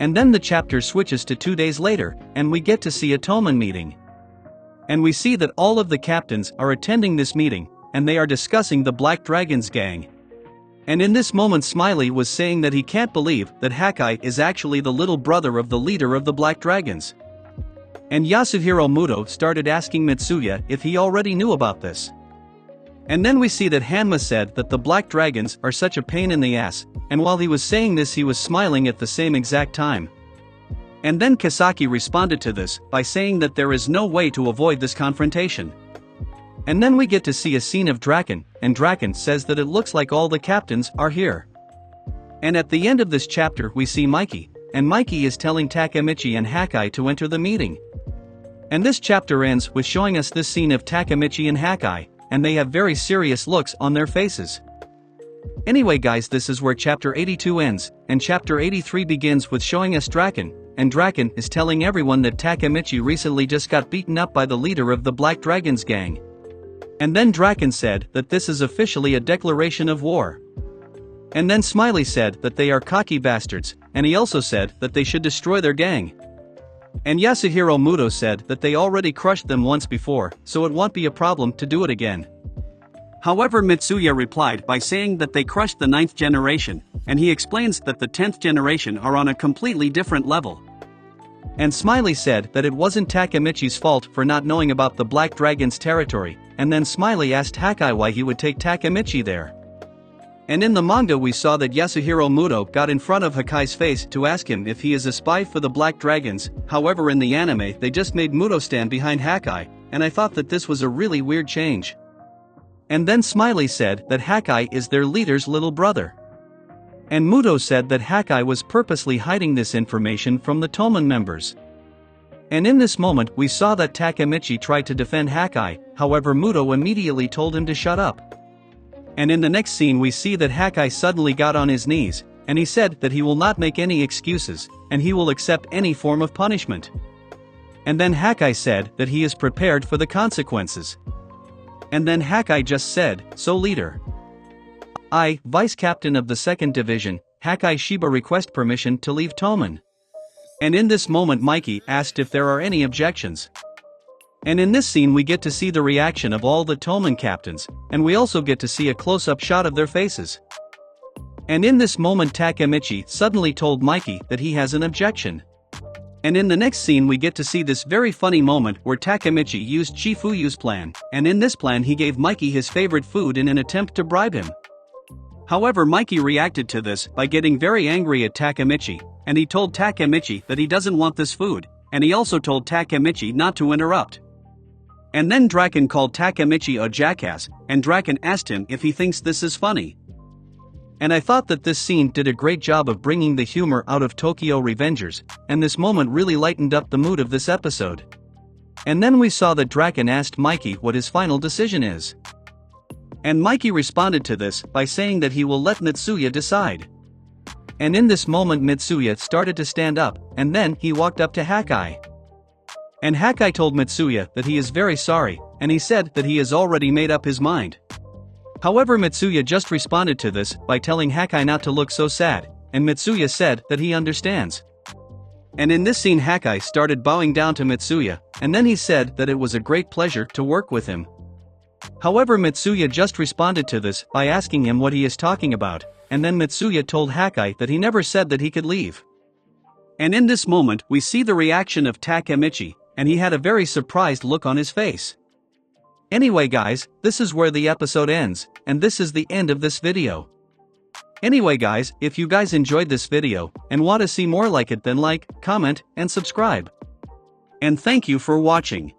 And then the chapter switches to 2 days later, and we get to see a Toman meeting. And we see that all of the captains are attending this meeting, and they are discussing the Black Dragons gang. And in this moment Smiley was saying that he can't believe that Hakai is actually the little brother of the leader of the Black Dragons. And Yasuhiro Muto started asking Mitsuya if he already knew about this. And then we see that Hanma said that the Black Dragons are such a pain in the ass, and while he was saying this he was smiling at the same exact time. And then Kasaki responded to this by saying that there is no way to avoid this confrontation. And then we get to see a scene of Draken, and Draken says that it looks like all the captains are here. And at the end of this chapter we see Mikey, and Mikey is telling Takemichi and Hakai to enter the meeting. And this chapter ends with showing us this scene of Takemichi and Hakai, and they have very serious looks on their faces. Anyway guys, this is where chapter 82 ends, and chapter 83 begins with showing us Draken, and Draken is telling everyone that Takemichi recently just got beaten up by the leader of the Black Dragons gang. And then Draken said that this is officially a declaration of war. And then Smiley said that they are cocky bastards, and he also said that they should destroy their gang. And Yasuhiro Muto said that they already crushed them once before, so it won't be a problem to do it again. However, Mitsuya replied by saying that they crushed the 9th generation, and he explains that the 10th generation are on a completely different level. And Smiley said that it wasn't Takemichi's fault for not knowing about the Black Dragon's territory, and then Smiley asked Hakai why he would take Takemichi there. And in the manga we saw that Yasuhiro Muto got in front of Hakai's face to ask him if he is a spy for the Black Dragons. However, in the anime they just made Muto stand behind Hakai, and I thought that this was a really weird change. And then Smiley said that Hakai is their leader's little brother. And Muto said that Hakai was purposely hiding this information from the Toman members. And in this moment we saw that Takemichi tried to defend Hakai, however Muto immediately told him to shut up. And in the next scene we see that Hakai suddenly got on his knees, and he said that he will not make any excuses, and he will accept any form of punishment. And then Hakai said that he is prepared for the consequences. And then Hakai just said, "So leader, I, vice captain of the 2nd division, Hakai Shiba, request permission to leave Toman." And in this moment Mikey asked if there are any objections. And in this scene we get to see the reaction of all the Toman captains, and we also get to see a close-up shot of their faces. And in this moment Takemichi suddenly told Mikey that he has an objection. And in the next scene we get to see this very funny moment where Takemichi used Chifuyu's plan, and in this plan he gave Mikey his favorite food in an attempt to bribe him. However, Mikey reacted to this by getting very angry at Takemichi, and he told Takemichi that he doesn't want this food, and he also told Takemichi not to interrupt. And then Draken called Takemichi a jackass, and Draken asked him if he thinks this is funny. And I thought that this scene did a great job of bringing the humor out of Tokyo Revengers, and this moment really lightened up the mood of this episode. And then we saw that Draken asked Mikey what his final decision is. And Mikey responded to this by saying that he will let Mitsuya decide. And in this moment Mitsuya started to stand up, and then he walked up to Hakai. And Hakai told Mitsuya that he is very sorry, and he said that he has already made up his mind. However, Mitsuya just responded to this by telling Hakai not to look so sad, and Mitsuya said that he understands. And in this scene Hakai started bowing down to Mitsuya, and then he said that it was a great pleasure to work with him. However, Mitsuya just responded to this by asking him what he is talking about, and then Mitsuya told Hakai that he never said that he could leave. And in this moment we see the reaction of Takemichi, and he had a very surprised look on his face. Anyway guys, this is where the episode ends, and this is the end of this video. Anyway guys, if you guys enjoyed this video, and want to see more like it, then like, comment, and subscribe. And thank you for watching.